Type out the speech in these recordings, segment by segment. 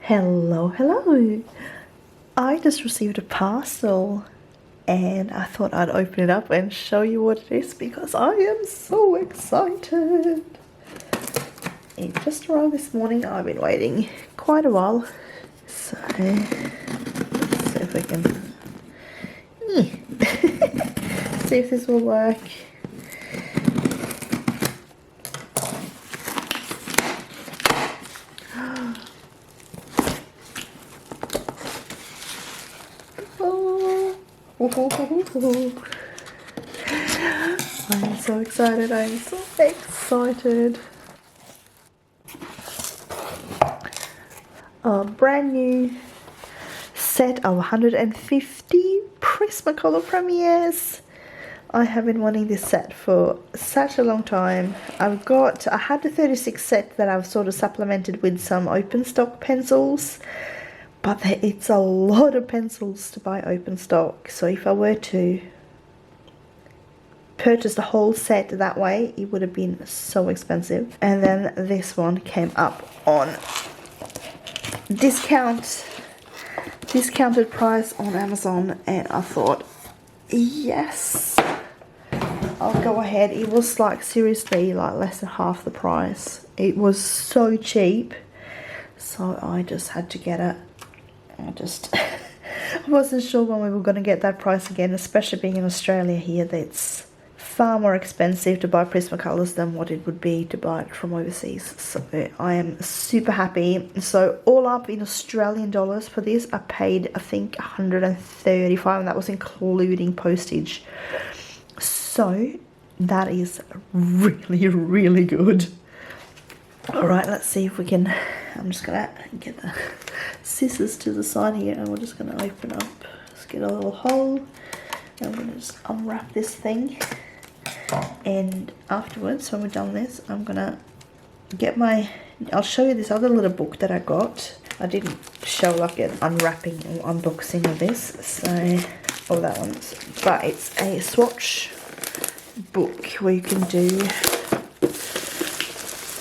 Hello, hello. I just received a parcel and I thought I'd open it up and show you what it is because I am so excited. It just arrived this morning. I've been waiting quite a while. So, let's see if we can see if this will work. I'm so excited, I'm so excited. A brand new set of 150 Prismacolor premieres. I have been wanting this set for such a long time. I had the 36 set that I've sort of supplemented with some open stock pencils. But it's a lot of pencils to buy open stock. So if I were to purchase the whole set that way, it would have been so expensive. And then this one came up on discounted price on Amazon. And I thought, yes, I'll go ahead. It was like seriously like less than half the price. It was so cheap. So I just had to get it. I wasn't sure when we were going to get that price again, especially being in Australia here. That's far more expensive to buy Prismacolors than what it would be to buy it from overseas. So I am super happy. So all up in Australian dollars for this, I paid I think 135, and that was including postage. So that is really, really good. Alright, let's see if we can. I'm just gonna get the scissors to the side here and we're just gonna open up. Let's get a little hole. I'm gonna just unwrap this thing. And afterwards, when we're done this, I'm gonna get I'll show you this other little book that I got. I didn't show like an unwrapping or unboxing of this, so that one's. But it's a swatch book where you can do.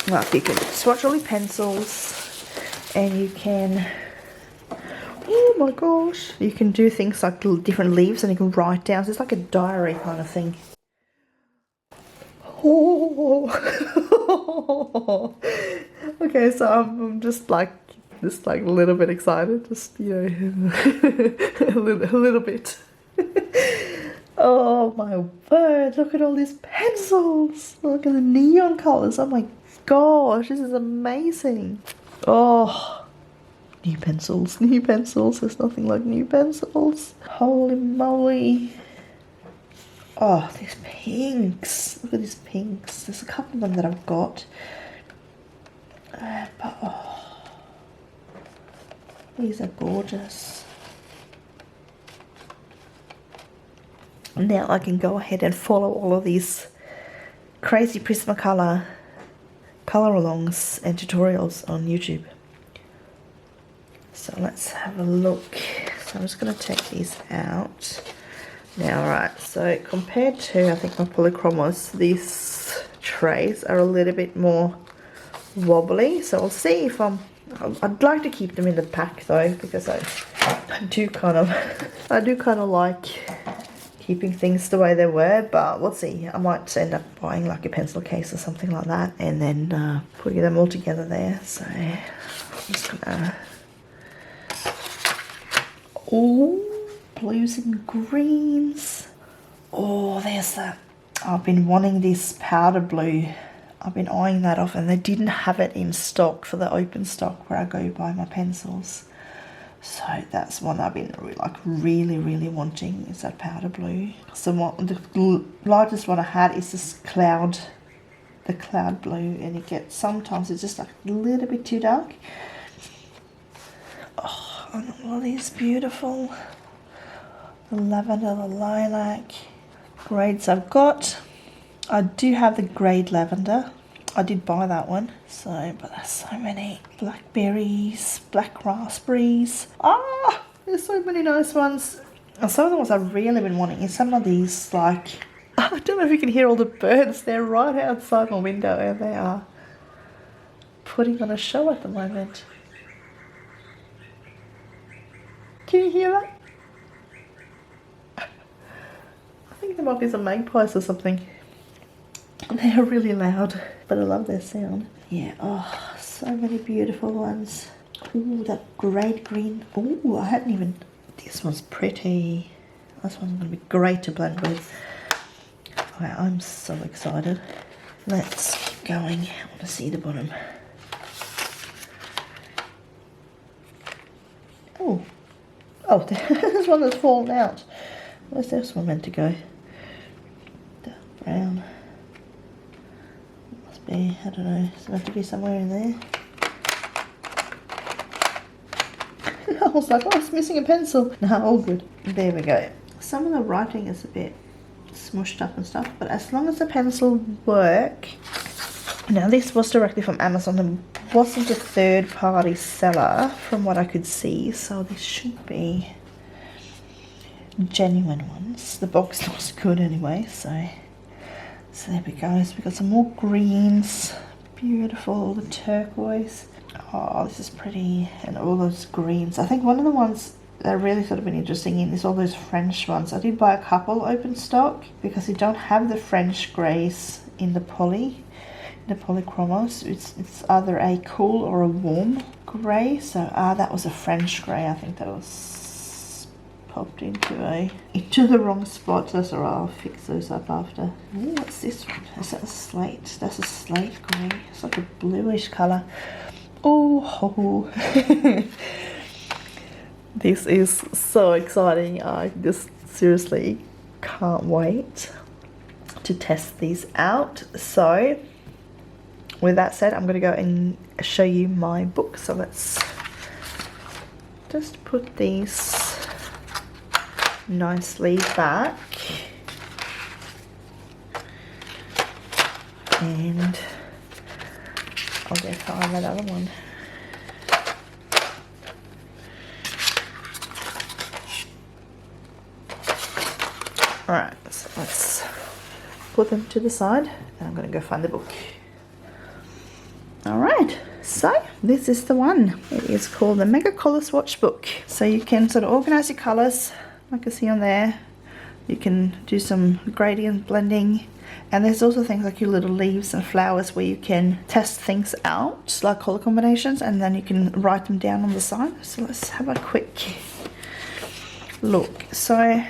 Well, you can swatch all your pencils and you can, oh my gosh, you can do things like different leaves and you can write down. So it's like a diary kind of thing. Oh. Okay, so I'm just like a little bit excited, just, you know, a little bit. Oh my word, look at all these pencils. Look at the neon colors. Oh my gosh, this is amazing. Oh, new pencils. There's nothing like new pencils. Holy moly. Oh, these pinks. Look at these pinks. There's a couple of them that I've got. But oh, these are gorgeous. Now I can go ahead and follow all of these crazy Prismacolor color alongs and tutorials on YouTube. So let's have a look. So I'm just going to take these out now. Right, so compared to I think my polychromos, these trays are a little bit more wobbly, so I'll see if I'd like to keep them in the pack though, because I do kind of like keeping things the way they were, but we'll see. I might end up buying like a pencil case or something like that and then putting them all together there. So I'm just gonna, oh, blues and greens. Oh, there's that. I've been wanting this powder blue. I've been eyeing that off and they didn't have it in stock for the open stock where I go buy my pencils. So that's one I've been really wanting, is that powder blue. So the largest one I had is this the cloud blue, and sometimes it's just like a little bit too dark. Oh, and all these beautiful, the lavender, the lilac grades I've got. I do have the grade lavender. I did buy that one, but there's so many. Blackberries, black raspberries. Ah, there's so many nice ones. And some of the ones I've really been wanting is some of these, like, I don't know if you can hear all the birds. They're right outside my window and they are putting on a show at the moment. Can you hear that? I think there might be some magpies or something. They're really loud, but I love their sound. Yeah, oh, so many beautiful ones. Ooh, that great green. Ooh, I hadn't even... This one's pretty. This one's going to be great to blend with. Okay, I'm so excited. Let's keep going. I want to see the bottom. Oh, oh, there's one that's fallen out. Where's this one meant to go? Dark brown. Must be, I don't know, it's meant to be somewhere in there. I was like, oh, it's missing a pencil. No, all good. There we go. Some of the writing is a bit smushed up and stuff, but as long as the pencils work. Now this was directly from Amazon and wasn't a third-party seller from what I could see, so this should be genuine ones. The box looks good anyway, so there we go. So we got some more greens, beautiful, the turquoise. Oh, this is pretty, and all those greens. I think one of the ones that I really thought have been interesting in is all those French ones. I did buy a couple open stock because you don't have the French greys in the polychromos. It's either a cool or a warm grey. So that was a French grey. I think that was popped into the wrong spot. That's alright, I'll fix those up after. Ooh, what's this one? Is that a slate? That's a slate grey. It's like a bluish colour. Oh, this is so exciting. I just seriously can't wait to test these out. So with that said, I'm going to go and show you my book. So let's just put these nicely back. And I'll go find that other one. Alright, so let's put them to the side and I'm going to go find the book. Alright, so this is the one. It is called the Mega Colour Swatch Book. So you can sort of organise your colours, like you see on there. You can do some gradient blending. And there's also things like your little leaves and flowers where you can test things out, like colour combinations, and then you can write them down on the side. So let's have a quick look. So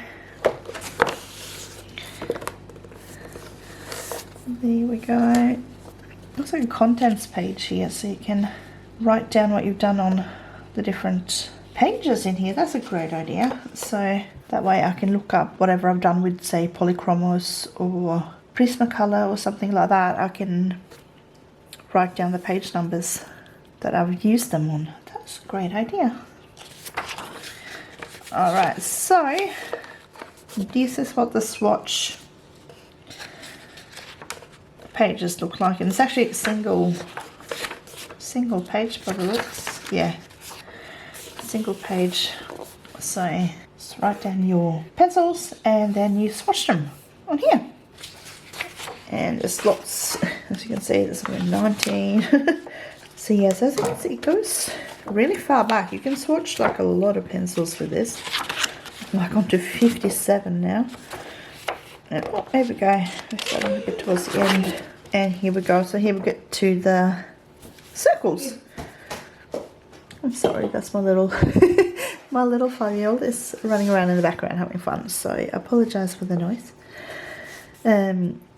there we go. Looks like a contents page here, so you can write down what you've done on the different pages in here. That's a great idea. So that way I can look up whatever I've done with, say, Polychromos or Prismacolor or something like that. I can write down the page numbers that I've used them on. That's a great idea. Alright, so this is what the swatch pages look like, and it's actually a single page by the looks. Yeah, single page. So just write down your pencils and then you swatch them on here. And there's lots, as you can see, there's 19. So yes, as you can see, it goes really far back. You can swatch like a lot of pencils with this. I'm like on to 57 now. And, oh, there we go. We're starting to get towards the end. And here we go. So here we get to the circles. I'm sorry, that's my little my little 5-year-old is running around in the background having fun. So I apologise for the noise.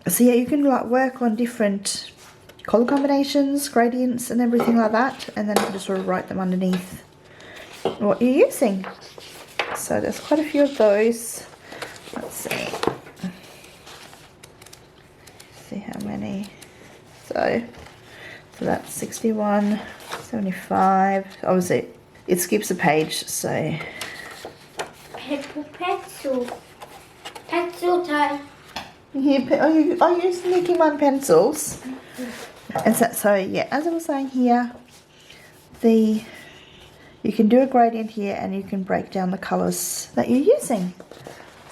So yeah, you can like work on different colour combinations, gradients and everything like that, and then you can just sort of write them underneath what you're using. So there's quite a few of those. Let's see how many. So that's 61, 75. Obviously it skips a page, so pencil time. Are you sneaking on pencils? And so yeah, as I was saying here, you can do a gradient here and you can break down the colours that you're using.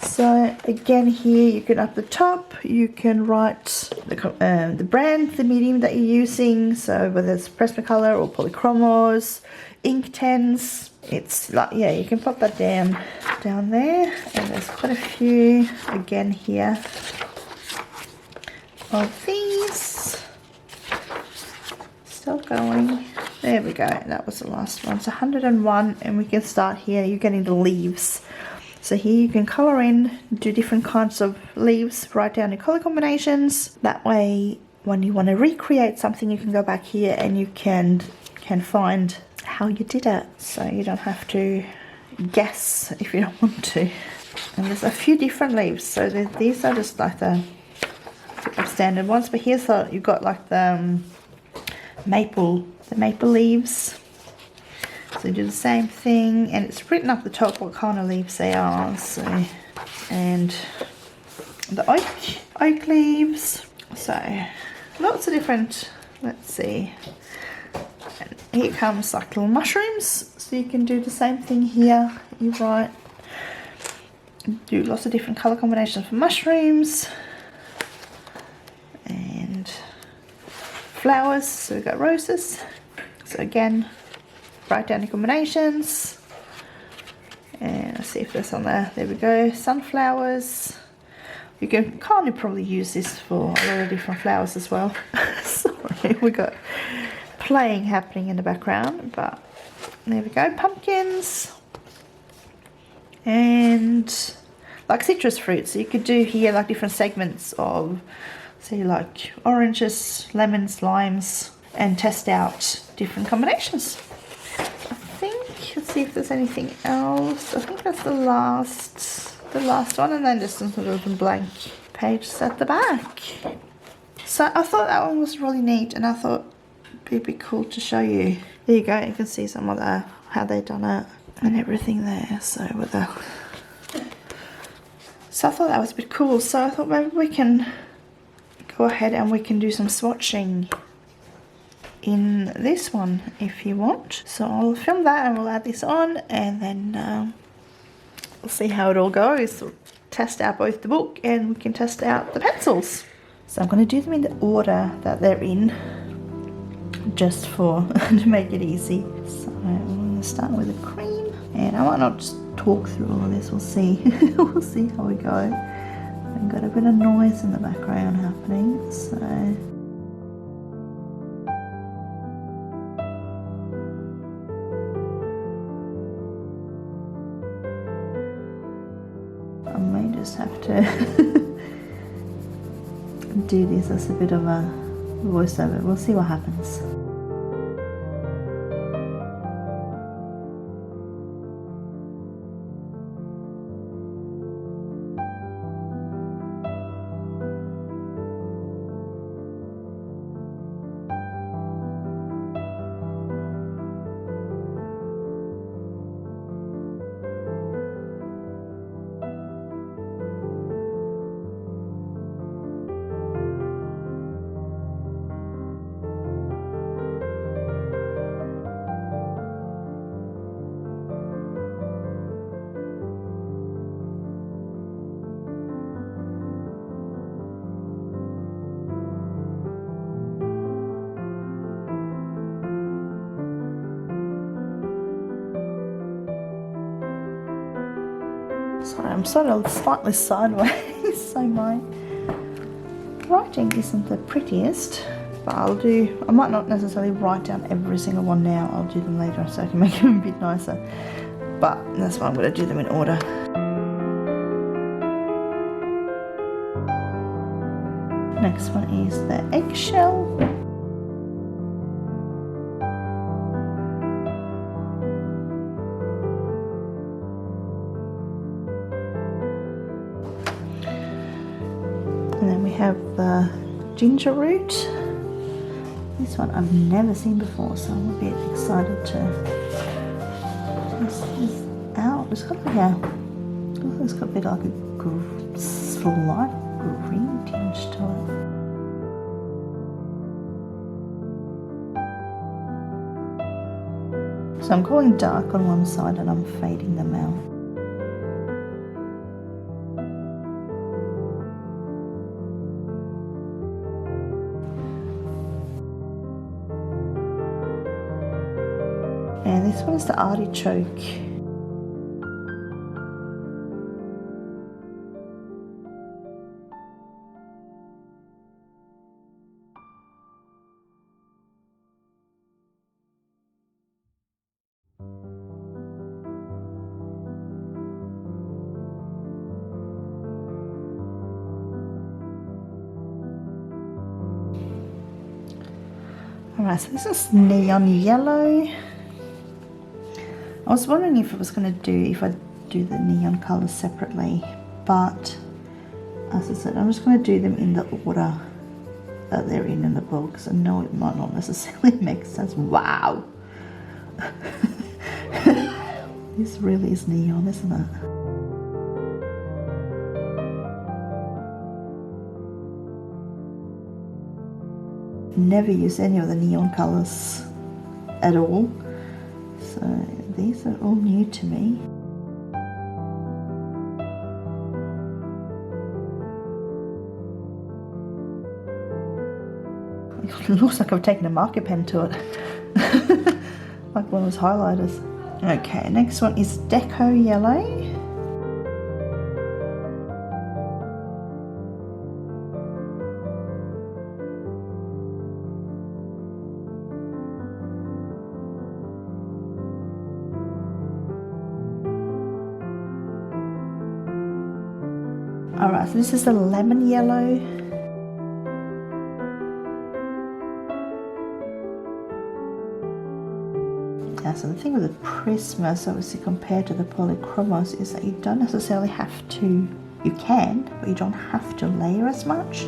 So again here you can up the top you can write the brand, the medium that you're using, so whether it's Prismacolor or Polychromos, Inktense. It's like, yeah, you can pop that down there, and there's quite a few again here of these. Still going. There we go, that was the last one. So 101, and we can start here. You're getting the leaves. So here you can colour in, do different kinds of leaves, write down your colour combinations. That way, when you want to recreate something, you can go back here and you can find how you did it. So you don't have to guess if you don't want to. And there's a few different leaves. So these are just like the standard ones. But here's you've got like the maple leaves. So you do the same thing, and it's written up the top what kind of leaves they are. So, and the oak leaves. So lots of different. Let's see. And here comes like little mushrooms. So you can do the same thing here. You write, do lots of different color combinations for mushrooms and flowers. So we've got roses. So again, write down the combinations, and let's see if there's on there. There we go. Sunflowers. You can kind of probably use this for a lot of different flowers as well. Sorry, we got playing happening in the background, but there we go. Pumpkins and like citrus fruits. So you could do here like different segments of, say, like oranges, lemons, limes, and test out different combinations. Let's see if there's anything else. I think that's the last one, and then just some little blank pages at the back. So I thought that one was really neat, and I thought it'd be cool to show you. There you go, you can see some of the how they done it and everything there. So with the so I thought that was a bit cool. So I thought maybe we can go ahead and we can do some swatching in this one if you want. So I'll film that and we'll add this on, and then we'll see how it all goes. We'll test out both the book and we can test out the pencils. So I'm going to do them in the order that they're in, just for to make it easy. So I'm going to start with the cream, and I might not just talk through all of this. We'll see. We'll see how we go. I've got a bit of noise in the background happening, so I may just have to do this as a bit of a voiceover. We'll see what happens. Sorry, I'm sort of slightly sideways, so my writing isn't the prettiest, but I might not necessarily write down every single one now. I'll do them later so I can make them a bit nicer, but that's why I'm going to do them in order. Next one is the eggshell. And then we have the ginger root. This one I've never seen before, so I'm a bit excited to test this out. It's got like it's got a bit like a slight green tinge to it. So I'm going dark on one side and I'm fading them out. And this one is the artichoke. Alright, so this is neon yellow. I was wondering if I do the neon colours separately, but as I said, I'm just going to do them in the order that they're in the book, because I know it might not necessarily make sense. Wow! This really is neon, isn't it? Never use any of the neon colours at all, so these are all new to me. It looks like I've taken a marker pen to it, like one of those highlighters. Okay, next one is Deco Yellow. Alright, so this is the Lemon Yellow. Yeah, so the thing with the Prismas, obviously compared to the Polychromos, is that you don't necessarily have to, you can, but you don't have to layer as much.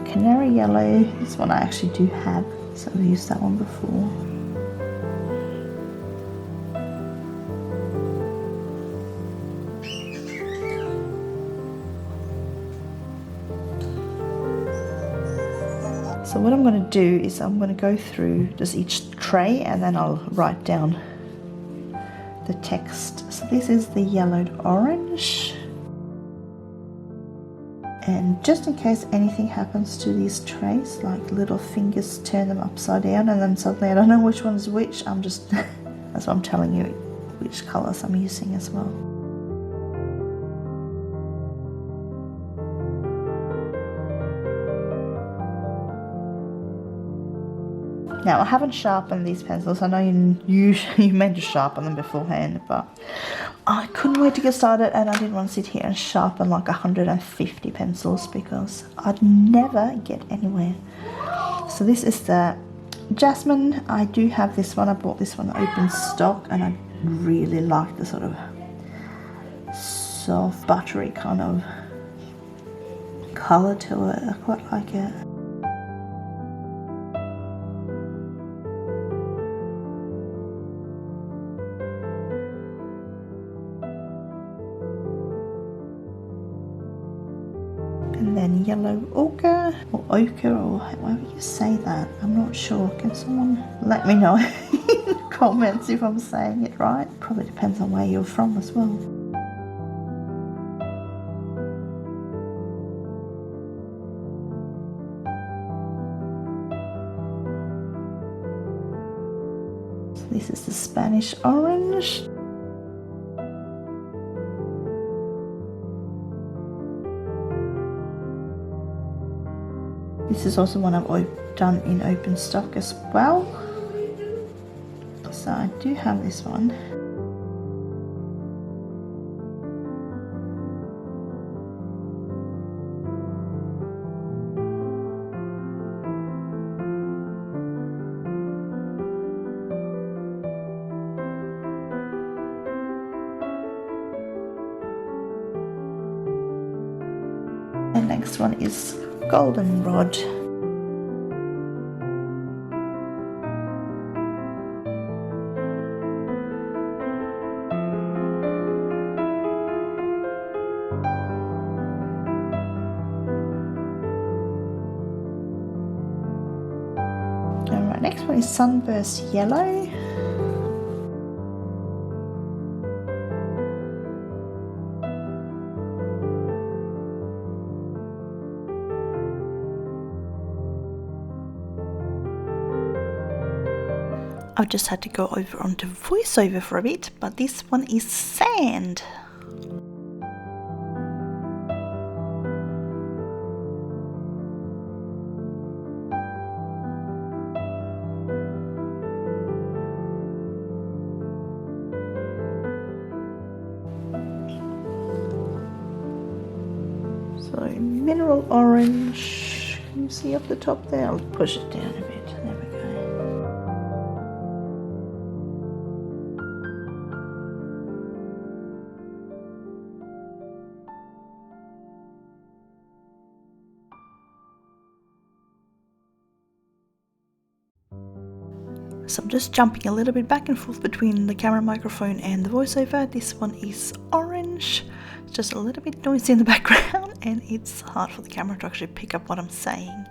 Canary Yellow, this one I actually do have, so I've used that one before. So what I'm going to do is I'm going to go through just each tray and then I'll write down the text. So this is the yellowed orange. And just in case anything happens to these trays, like little fingers turn them upside down and then suddenly I don't know which one's which, I'm just, that's why I'm telling you which colours I'm using as well. Now I haven't sharpened these pencils. I know you meant to sharpen them beforehand, but I couldn't wait to get started and I didn't want to sit here and sharpen like 150 pencils because I'd never get anywhere. So this is the Jasmine. I do have this one. I bought this one open stock and I really like the sort of soft buttery kind of colour to it. I quite like it. And then yellow ochre or ochre or however you say that. I'm not sure. Can someone let me know in the comments if I'm saying it right? Probably depends on where you're from as well. So this is the Spanish orange. This is also one I've done in open stock as well. So I do have this one. And next one is Goldenrod. Alright, next one is Sunburst Yellow. I've just had to go over onto voiceover for a bit, but this one is sand. So mineral orange, can you see up the top there? I'll push it down a bit, there we go. So I'm just jumping a little bit back and forth between the camera microphone and the voiceover. This one is orange. It's just a little bit noisy in the background and it's hard for the camera to actually pick up what I'm saying.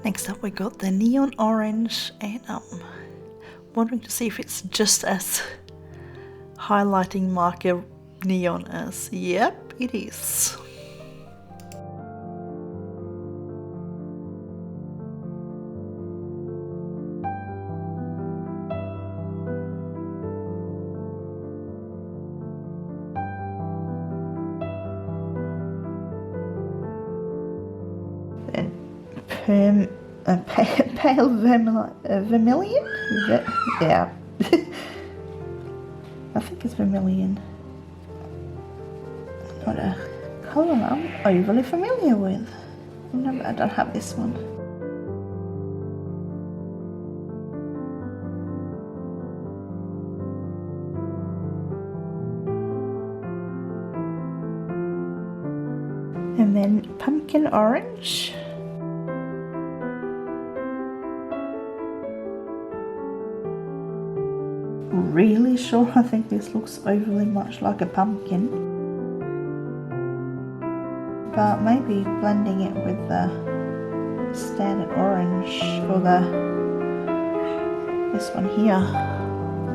Next up we got the neon orange, and I'm wondering to see if it's just as highlighting marker neon as, yep, it is. And pale vermilion? Yeah. I think it's vermilion. Not a colour I'm overly familiar with. I don't have this one. And then pumpkin orange. Really sure I think this looks overly much like a pumpkin, but maybe blending it with the standard orange for this one here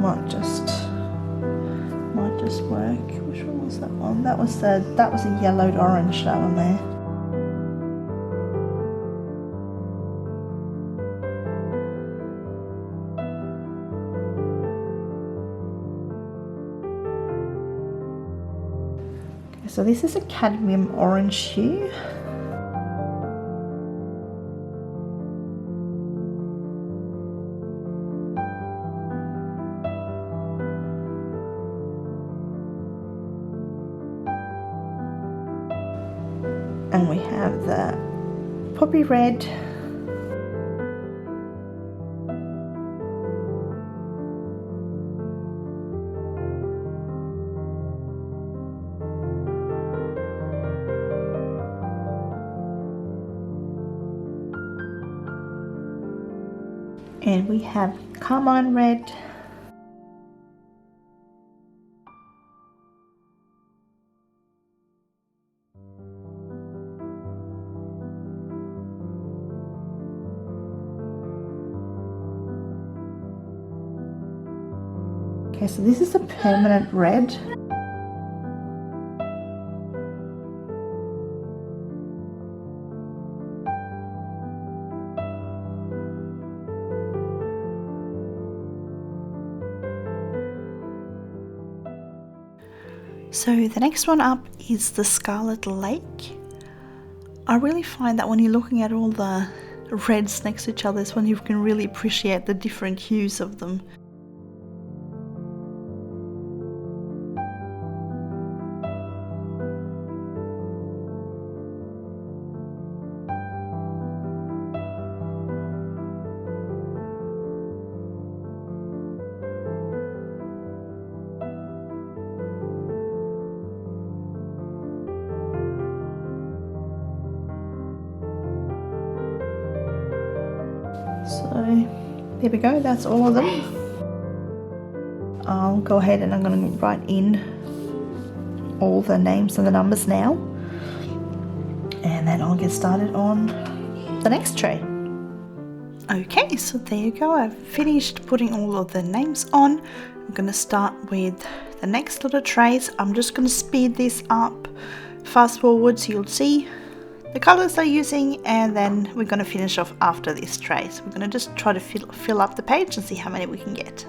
might just work. Which one was that one? That was a yellowed orange, that one there. So this is a cadmium orange hue. And we have the poppy red. And we have carmine red. Okay, so this is a permanent red. So the next one up is the Scarlet Lake. I really find that when you're looking at all the reds next to each other is when you can really appreciate the different hues of them. So there we go, that's all of them. I'll go ahead and I'm going to write in all the names and the numbers now, and then I'll get started on the next tray. Okay, so there you go, I've finished putting all of the names on. I'm going to start with the next little trace. I'm just going to speed this up, fast forward, so you'll see the colors they're using, and then we're going to finish off after this trace. We're going to just try to fill up the page and see how many we can get.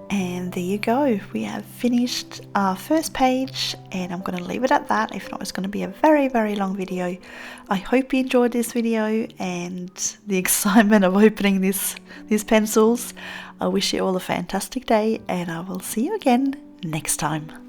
And there you go, we have finished our first page, and I'm going to leave it at that. If not, it's going to be a very long video. I hope you enjoyed this video and the excitement of opening these pencils. I wish you all a fantastic day, and I will see you again next time.